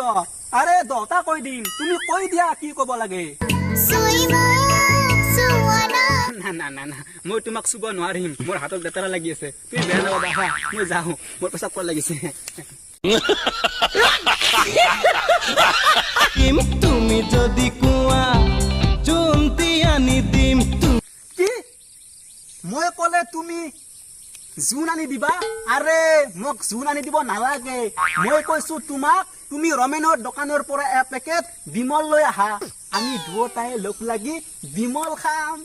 আৰে দহটা কৈ দিম তুমি কৈ দিয়া কি ক'ব লাগে না না না না মই তোমাক চুব নোৱাৰিম মোৰ হাতত লেতেৰা লাগি আছে তুমি বেয়া নাপাবা হা মই যাওঁ মোৰ পেচাব কৰা লাগিছে তুমি যদি কোৱা জোনটি আনি দিম কি মই ক'লে তুমি জোন আনি দিবা আৰে মোক জোন আনি দিব নালাগে মই কৈছো তোমাক তুমি ৰমেনৰ দোকানৰ পৰা এক পেকেট বিমল লৈ আহা আমি দুটাই লগ লাগি বিমল খাম